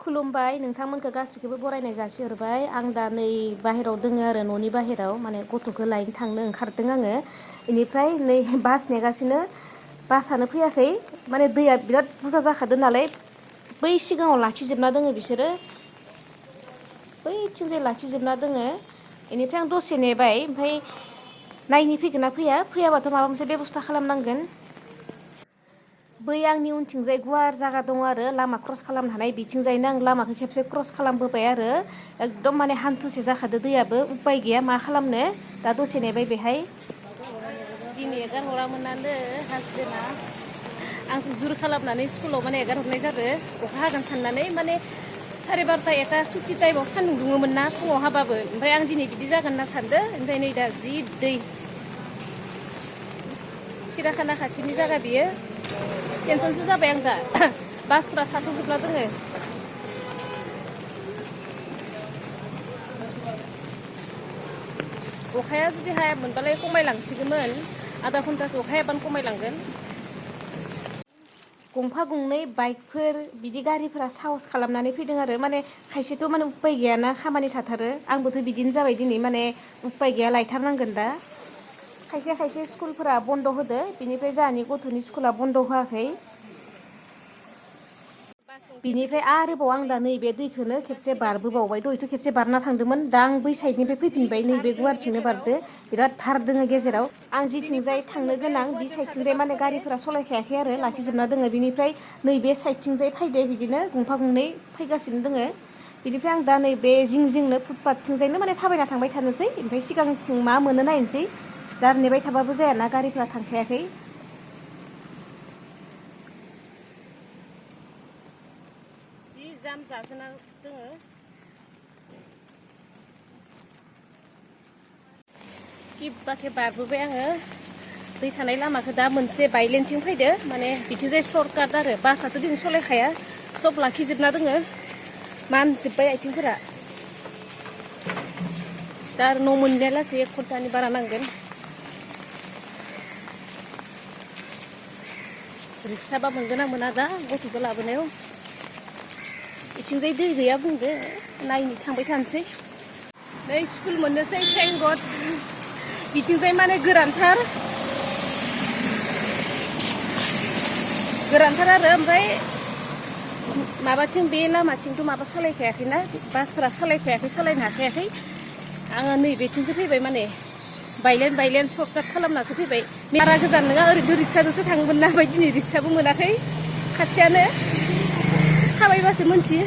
खुलुमबाय नोंथांमोनखौ गासिखौबो बरायनाय जासिहरबाय आं दा नै बाहेराव दोङो आरो न'नि बाहेराव माने गथ'खौ लायनो थांनो ओंखारदों आङो बेनिफ्राय नै बास नेगासिनो बासानो फैयाखै माने दैया बिराद बुरजा जाखादों नालाय बै सिगाङाव लाखिजोबना दोङो बिसोरो बैथिंजाय लाखिजोबना दोङो बेनिफ्राय आं दसे नेबाय ओमफ्राय नायनि फैगोन ना फैया फैयाबाथ' माबा मोनसे बेब'स्था खालामनांगोन बै आंनि उनथिंजाय गुवार जागा दङ आरो लामा क्रस खालामनो हानाय बिथिंजायनो आं लामाखौ खेबसे क्रस खालामबोबाय आरो एकदम माने हान्थुसे जाखादो दैयाबो उपाय गैया मा खालामनो दा दसे नेबाय बेहाय दिनै एगारहरामोनानो हासबेन्डआ आंसो जुर खालामनानै स्कुलाव माने एगारहरनाय जादों अखा हागोन साननानै माने 12:30 1ता सुथि टाइमाव सान्दुं दुङोमोन ना फुङाव हाबाबो ओमफ्राय आं दिनै बिदि जागोन होनना सानदों ओमफ्राय नै दा जि दै सिराखाना खाथिनि जागा बियो टेनसनसो जाबाय आं दा बासफोरा थाथ'जोबना दोङो अखाया जुदि हायामोनबालाय खमायलांसिगौमोन आधा घन्टासो अखा हायाबानो खमायलांगोन गंफा गंनै बाइकफोर बिदि गारिफोरा साहस खालामनानै फैदों आरो माने खायसेथ' माने उपाय गैयाना खामानि थाथारो आंबोथ' बिदिनो जाबाय दिनै माने उपाय गैया लायथारनांगोन दा खायसे खायसे स्कुलफोरा बन्द' होदो बिनिफ्राय जोंहानि गथ'नि स्कुला बन्द' होआखै बिनिफ्राय आरोबाव आं दा नैबे दैखौनो खेबसे बारबोबावबाय दहयथ' खेबसे बारना थांदोंमोन दा आं बै साइडनिफ्राय फैफिनबाय नैबे गुवारथिंनो बारदो बिराद धार दोङो गेजेराव आं जिथिंजाय थांनो गोनां बि साइडथिंजाय माने गारिफोरा सलायखायाखै आरो लाखिजोबना दोङो बिनिफ्राय नैबे साइडथिंजाय फैदो बिदिनो गंफा गंनै फैगासिनो दोङो बिनिफ्राय आं दा नैबे जिं जिंनो फुटपाथथिंजायनो माने थाबायना थांबाय थानोसै ओमफ्राय सिगांथिं मा मोनो नायनोसै गारि नेबाय थाबाबो जायाना गारिफोरा थांखायाखै जि जाम जाजोबना दोङो किबाके बारबोबाय आङो दै थानाय लामाखौ दा मोनसे बायलेनथिं फैदो माने बिथिंजाय सर्टकाट आरो बासासो दिनै सलायखाया सब लाखिजोबना दोङो मानजोब्बाय आथिंफोरा दा आरो न' मोननाया लासै 1 घन्टानि बारा नांगोन रिक्साबा मोनगोन ना मोना दा गथ'खौ लाबोनायाव बिथिंजाय दै गैया बुंदो नायनो थांबाय थानोसै नै स्कुल मोननोसै थेंक गड बिथिंजाय माने गोरानथार आरो ओमफ्राय माबाथिं बे लामाथिंथ' माबा सालायखायाखैना बासफोरा सालायनो हाखायाखै आङो नैबेथिंसो फैबाय माने बायलेन सर्टकाट खालामनासो फैबाय बारा गोजान नङा ओरैनो रिक्साजोंसो थाङोमोन ना ओमफ्राय दिनै रिक्साबो मोनाखै खाथियानो थाबायबासो मोनथियो